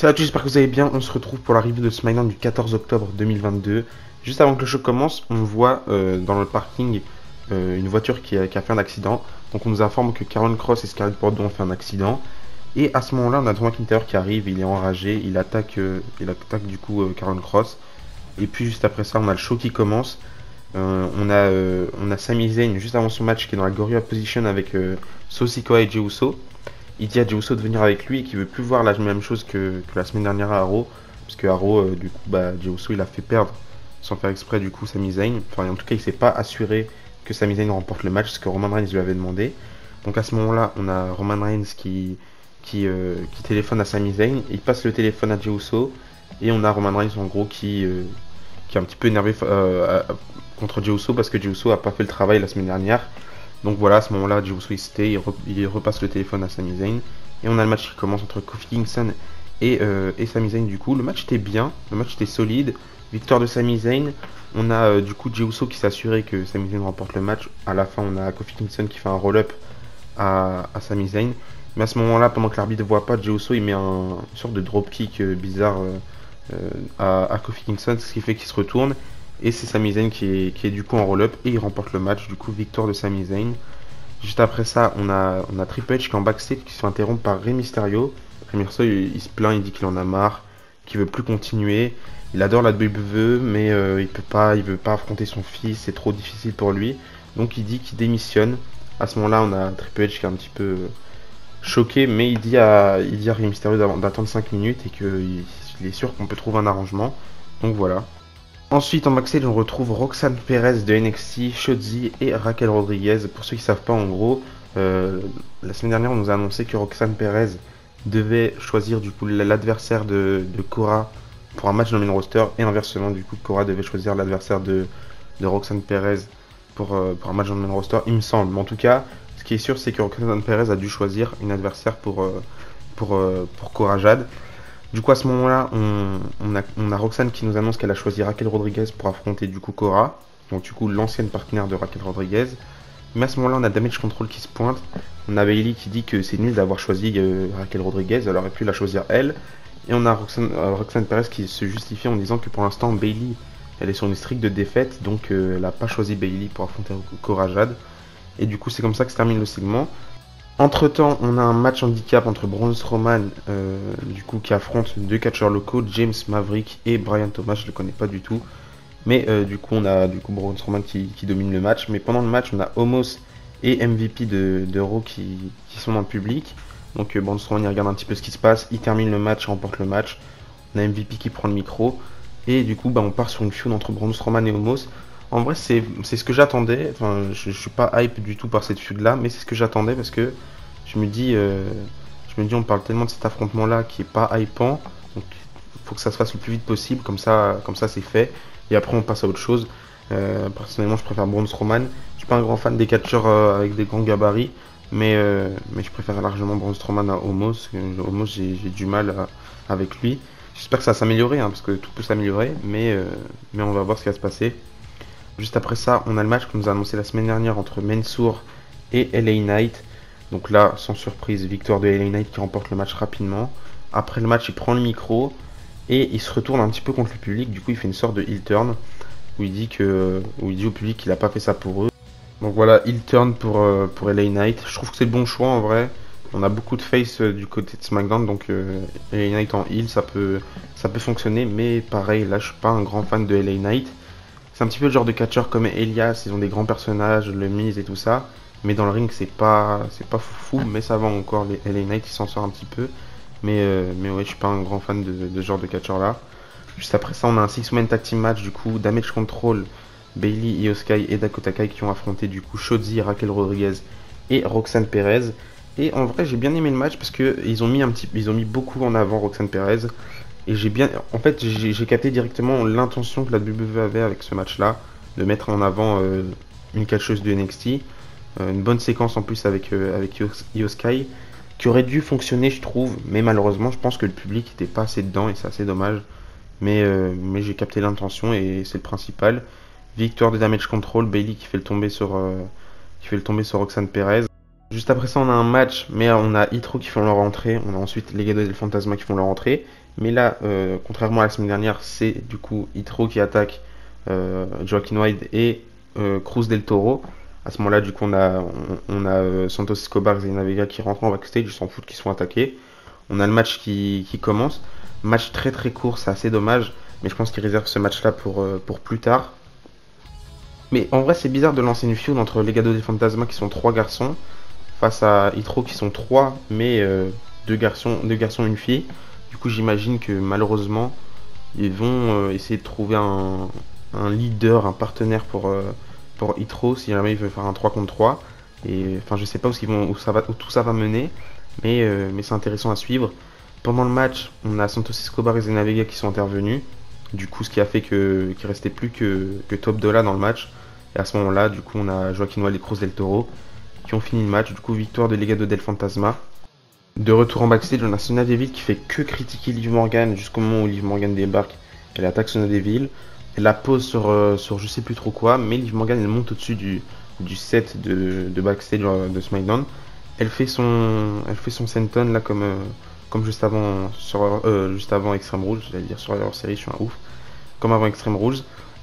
Salut à tous, j'espère que vous allez bien. On se retrouve pour la review de SmackDown du 14 octobre 2022. Juste avant que le show commence, on voit dans le parking une voiture qui a fait un accident. Donc on nous informe que Karrion Kross et Scarlett Bordeaux ont fait un accident. Et à ce moment-là, on a Drew McIntyre qui arrive, il est enragé, il attaque du coup Karrion Kross. Et puis juste après ça, on a le show qui commence. On a Sami Zayn juste avant son match qui est dans la Gorilla Position avec Sikoa et Jey Uso. Il dit à Jey Uso de venir avec lui et qu'il veut plus voir la même chose que la semaine dernière à Raw. Parce que à Raw, du coup, Jey Uso il a fait perdre sans faire exprès du coup Sami Zayn. Enfin, en tout cas, il s'est pas assuré que Sami Zayn remporte le match, ce que Roman Reigns lui avait demandé. Donc à ce moment-là, on a Roman Reigns qui téléphone à Sami Zayn. Il passe le téléphone à Jey Uso. Et on a Roman Reigns en gros qui est un petit peu énervé contre Jey Uso parce que Jey Uso a pas fait le travail la semaine dernière. Donc voilà, à ce moment-là, Jey Uso il repasse le téléphone à Sami Zayn. Et on a le match qui commence entre Kofi Kingston et Sami Zayn du coup. Le match était bien, le match était solide. Victoire de Sami Zayn. On a du coup Jey Uso qui s'est assuré que Sami Zayn remporte le match. À la fin, on a Kofi Kingston qui fait un roll-up à Sami Zayn. Mais à ce moment-là, pendant que l'arbitre ne voit pas, Jey Uso il met une sorte de dropkick bizarre à Kofi Kingston, ce qui fait qu'il se retourne. Et c'est Sami Zayn qui est du coup en roll-up et il remporte le match. Du coup, victoire de Sami Zayn. Juste après ça, on a Triple H qui est en backstage qui se fait interrompre par Rey Mysterio. Rey Mysterio, il se plaint, il dit qu'il en a marre, qu'il veut plus continuer. Il adore la WWE, mais il veut pas affronter son fils, c'est trop difficile pour lui. Donc il dit qu'il démissionne. À ce moment-là, on a Triple H qui est un petit peu choqué, mais il dit à Rey Mysterio d'attendre 5 minutes et qu'il est sûr qu'on peut trouver un arrangement. Donc voilà. Ensuite, en backstage, on retrouve Roxanne Perez de NXT, Shotzi et Raquel Rodriguez. Pour ceux qui ne savent pas, en gros, la semaine dernière, on nous a annoncé que Roxanne Perez devait choisir du coup l'adversaire de Cora pour un match dans le main roster et inversement, du coup, Cora devait choisir l'adversaire de Roxanne Perez pour un match dans le main roster, il me semble. Mais en tout cas, ce qui est sûr, c'est que Roxanne Perez a dû choisir une adversaire pour Cora Jade. Du coup, à ce moment-là, on a Roxanne qui nous annonce qu'elle a choisi Raquel Rodriguez pour affronter du coup Cora, donc du coup l'ancienne partenaire de Raquel Rodriguez. Mais à ce moment-là, on a Damage Control qui se pointe. On a Bayley qui dit que c'est nul d'avoir choisi Raquel Rodriguez, elle aurait pu la choisir elle. Et on a Roxanne Perez qui se justifie en disant que pour l'instant, Bayley, elle est sur une streak de défaite, donc elle n'a pas choisi Bayley pour affronter Cora Jade. Et du coup, c'est comme ça que se termine le segment. Entre temps, on a un match handicap entre Braun Strowman, du coup, qui affronte deux catcheurs locaux, James Maverick et Brian Thomas. Je ne le connais pas du tout, mais du coup, on a Braun Strowman qui domine le match. Mais pendant le match, on a Omos et MVP de Raw qui sont dans le public. Donc Braun Strowman il regarde un petit peu ce qui se passe, il termine le match, remporte le match. On a MVP qui prend le micro et du coup, on part sur une feud entre Braun Strowman et Omos. En vrai, c'est ce que j'attendais. Enfin, je suis pas hype du tout par cette feud là, mais c'est ce que j'attendais parce que je me dis, on parle tellement de cet affrontement là qui est pas hypant, donc il faut que ça se fasse le plus vite possible, comme ça c'est fait. Et après, on passe à autre chose. Personnellement, je préfère Braun Strowman. Je suis pas un grand fan des catcheurs avec des grands gabarits, mais je préfère largement Braun Strowman à Omos. Omos, j'ai du mal avec lui. J'espère que ça va s'améliorer, hein, parce que tout peut s'améliorer, mais on va voir ce qui va se passer. Juste après ça, on a le match qu'on nous a annoncé la semaine dernière entre Mansoor et LA Knight. Donc là, sans surprise, victoire de LA Knight qui remporte le match rapidement. Après le match, il prend le micro et il se retourne un petit peu contre le public. Du coup, il fait une sorte de heel turn où il dit au public qu'il n'a pas fait ça pour eux. Donc voilà, heel turn pour LA Knight. Je trouve que c'est le bon choix en vrai. On a beaucoup de face du côté de SmackDown, donc LA Knight en heel, ça peut fonctionner. Mais pareil, là, je suis pas un grand fan de LA Knight. C'est un petit peu le genre de catcheur comme Elias, ils ont des grands personnages, le Miz et tout ça. Mais dans le ring, c'est pas fou, mais ça va encore. Les LA Knight, ils s'en sortent un petit peu. Mais ouais, je suis pas un grand fan de ce genre de catcheur là. Juste après ça, on a un 6-man tag team match du coup, Damage Control, Bayley, Io Sky et Dakota Kai qui ont affronté du coup Shotzi, Raquel Rodriguez et Roxanne Perez. Et en vrai, j'ai bien aimé le match parce que ils ont mis beaucoup en avant Roxanne Perez. Et j'ai capté directement l'intention que la WWE avait avec ce match-là, de mettre en avant une catcheuse de NXT. Une bonne séquence en plus avec Io Sky, qui aurait dû fonctionner, je trouve, mais malheureusement, je pense que le public n'était pas assez dedans et c'est assez dommage. Mais j'ai capté l'intention et c'est le principal. Victoire de Damage Control, Bayley qui fait le tomber sur Roxanne Perez. Juste après ça, on a un match, mais on a Hitro qui font leur entrée. On a ensuite Legado del Fantasma qui font leur entrée. Mais là, contrairement à la semaine dernière, c'est du coup Hitro qui attaque Joaquin Wilde et Cruz del Toro. À ce moment-là, du coup, on a Santos Escobar et Zelina Vega qui rentrent en backstage. Ils s'en foutent qu'ils sont attaqués. On a le match qui commence. Match très très court, c'est assez dommage. Mais je pense qu'ils réservent ce match-là pour plus tard. Mais en vrai, c'est bizarre de lancer une feud entre Legado del Fantasma qui sont trois garçons face à Hitro qui sont trois, mais deux garçons, une fille. Du coup, j'imagine que malheureusement, ils vont essayer de trouver un leader, un partenaire pour Hitro si jamais il veut faire un 3 contre 3. Et enfin, je sais pas où tout ça va mener, mais c'est intéressant à suivre. Pendant le match, on a Santos Escobar et Zelina Vega qui sont intervenus. Du coup, ce qui a fait qu'il restait plus que Top Dollar dans le match. Et à ce moment-là, du coup, on a Joaquin Wilde et Cruz del Toro qui ont fini le match. Du coup, victoire de Legado del Fantasma. De retour en backstage, on a Sonya Deville qui fait que critiquer Liv Morgan jusqu'au moment où Liv Morgan débarque. Elle attaque Sonya Deville. Elle la pose sur je sais plus trop quoi, mais Liv Morgan elle monte au-dessus du set de backstage de SmackDown. Elle fait son senton là comme juste avant Extreme Rules, j'allais dire sur leur série, je suis un ouf, comme avant Extreme Rules.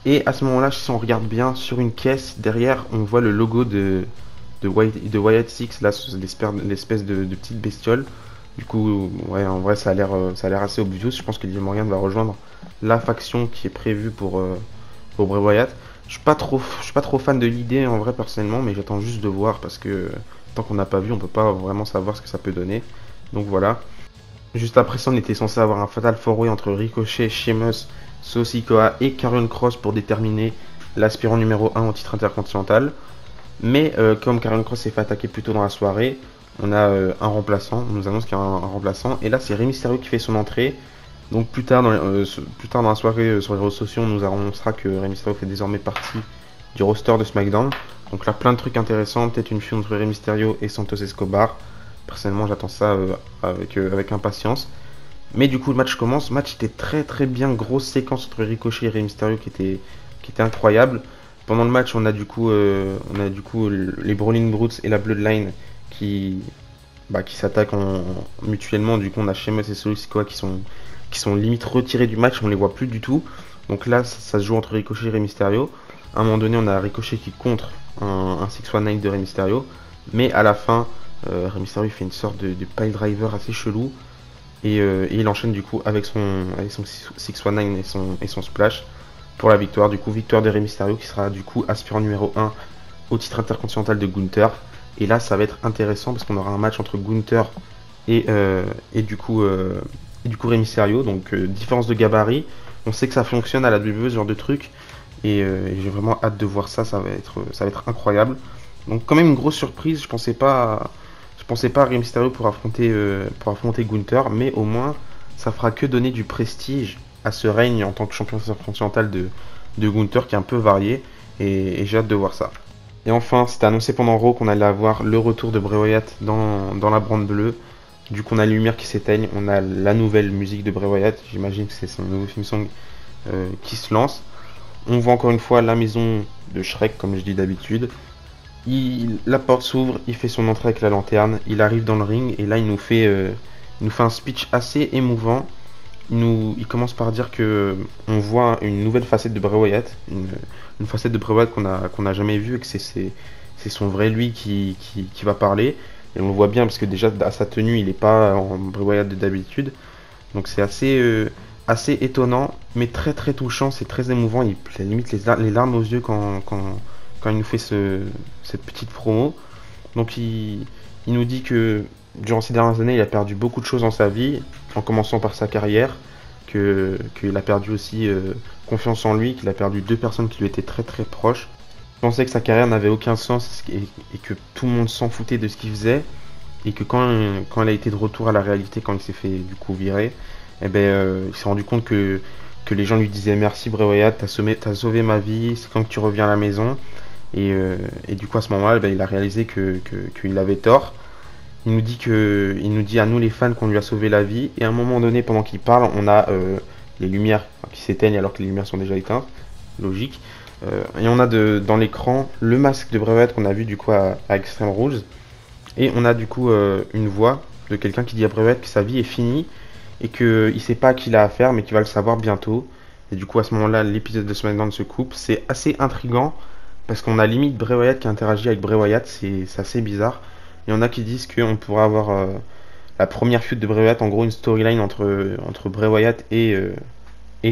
Et à ce moment-là, si on regarde bien sur une caisse derrière, on voit le logo de Wyatt Six, là, c'est l'espèce de petite bestiole. Du coup, ouais, en vrai, ça a l'air assez obvious. Je pense que Liv Morgan va rejoindre la faction qui est prévue pour Bray Wyatt. Je suis pas trop fan de l'idée en vrai personnellement, mais j'attends juste de voir parce que tant qu'on n'a pas vu, on peut pas vraiment savoir ce que ça peut donner. Donc voilà. Juste après ça, on était censé avoir un Fatal 4-Way entre Ricochet, Sheamus, Sikoa et Karrion Kross pour déterminer l'aspirant numéro 1 au titre intercontinental. Mais comme Karrion Kross s'est fait attaquer plus tôt dans la soirée, on a un remplaçant, on nous annonce qu'il y a un remplaçant. Et là, c'est Rey Mysterio qui fait son entrée. Donc plus tard dans la soirée, sur les réseaux sociaux, on nous annoncera que Rey Mysterio fait désormais partie du roster de SmackDown. Donc là, plein de trucs intéressants, peut-être une feud entre Rey Mysterio et Santos Escobar. Personnellement, j'attends ça avec impatience. Mais du coup, le match commence. Le match était très très bien. Grosse séquence entre Ricochet et Rey Mysterio qui était incroyable. Pendant le match, on a du coup les Brawling Brutes et la Bloodline qui s'attaquent mutuellement. Du coup, on a Sheamus et Solo Sikoa qui sont limite retirés du match. On les voit plus du tout. Donc là, ça se joue entre Ricochet et Rey Mysterio. À un moment donné, on a Ricochet qui contre un 619 de Rey Mysterio. Mais à la fin, Rey Mysterio fait une sorte de pile driver assez chelou. Et il enchaîne du coup avec son 619 et son splash pour la victoire. Du coup, victoire de Rey Mysterio qui sera du coup aspirant numéro 1 au titre intercontinental de Gunther. Et là, ça va être intéressant parce qu'on aura un match entre Gunther et du coup Rey Mysterio. Donc, différence de gabarit. On sait que ça fonctionne à la WWE, ce genre de truc. Et j'ai vraiment hâte de voir ça. Ça va être incroyable. Donc, quand même une grosse surprise. Je pensais pas à Rey Mysterio pour affronter Gunther, mais au moins ça fera que donner du prestige à ce règne en tant que champion intercontinental de Gunther qui est un peu varié et j'ai hâte de voir ça. Et enfin, c'était annoncé pendant Raw qu'on allait avoir le retour de Bray Wyatt dans la brande bleue. Du coup, on a les lumières qui s'éteignent, on a la nouvelle musique de Bray Wyatt. J'imagine que c'est son nouveau theme song qui se lance. On voit encore une fois la maison de Shrek, comme je dis d'habitude. La porte s'ouvre, il fait son entrée avec la lanterne, il arrive dans le ring et là il nous fait un speech assez émouvant. Il commence par dire que on voit une nouvelle facette de Bray Wyatt, une facette de Bray Wyatt qu'on a jamais vue et que c'est son vrai lui qui va parler. Et on le voit bien parce que déjà à sa tenue il n'est pas en Bray Wyatt de d'habitude. Donc c'est assez étonnant mais très très touchant, c'est très émouvant. Il limite les larmes aux yeux quand il nous fait cette petite promo. Donc il nous dit que durant ces dernières années, il a perdu beaucoup de choses dans sa vie, en commençant par sa carrière, qu'il a perdu aussi confiance en lui, qu'il a perdu deux personnes qui lui étaient très très proches. Il pensait que sa carrière n'avait aucun sens et que tout le monde s'en foutait de ce qu'il faisait, et que quand il a été de retour à la réalité, quand il s'est fait du coup virer, eh ben, il s'est rendu compte que les gens lui disaient merci Bray Wyatt, t'as sauvé ma vie, c'est quand que tu reviens à la maison. Et du coup à ce moment-là, ben, il a réalisé qu'il avait tort. Il nous dit à nous les fans qu'on lui a sauvé la vie. Et à un moment donné, pendant qu'il parle, on a les lumières qui s'éteignent alors que les lumières sont déjà éteintes. Logique. Et on a dans l'écran le masque de Bray Wyatt qu'on a vu du coup à Extreme Rules. Et on a du coup une voix de quelqu'un qui dit à Bray Wyatt que sa vie est finie et qu'il sait pas à qui il a affaire, mais qu'il va le savoir bientôt. Et du coup, à ce moment-là, l'épisode de SmackDown se coupe. C'est assez intriguant parce qu'on a limite Bray Wyatt qui interagit avec Bray Wyatt, c'est assez bizarre. Il y en a qui disent qu'on pourrait avoir la première feud de Bray Wyatt, en gros une storyline entre Bray Wyatt et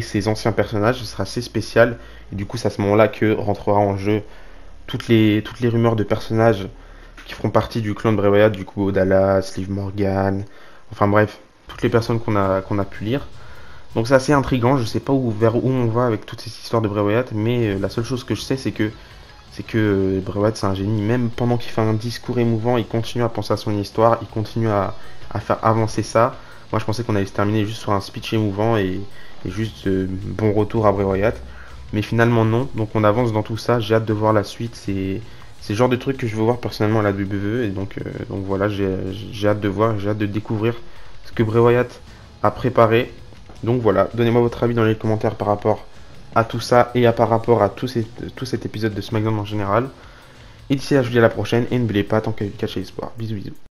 ses anciens personnages. Ce sera assez spécial. Et du coup, c'est à ce moment-là que rentrera en jeu toutes les rumeurs de personnages qui feront partie du clan de Bray Wyatt, du coup Dallas, Liv Morgan, enfin bref, toutes les personnes qu'on a pu lire. Donc c'est assez intriguant, je sais pas vers où on va avec toute cette histoire de Bray Wyatt, mais la seule chose que je sais c'est que Bray Wyatt c'est un génie, même pendant qu'il fait un discours émouvant, il continue à penser à son histoire, il continue à faire avancer ça. Moi je pensais qu'on allait se terminer juste sur un speech émouvant et juste bon retour à Bray Wyatt. Mais finalement non, donc on avance dans tout ça, j'ai hâte de voir la suite, c'est le genre de truc que je veux voir personnellement à la WWE, et donc voilà, j'ai hâte de voir, j'ai hâte de découvrir ce que Bray Wyatt a préparé. Donc voilà, donnez-moi votre avis dans les commentaires par rapport à tout ça et par rapport à tout cet épisode de SmackDown en général. Et d'ici là, je vous dis à la prochaine et n'oubliez pas, tant qu'il y a du catch et espoir. Bisous bisous.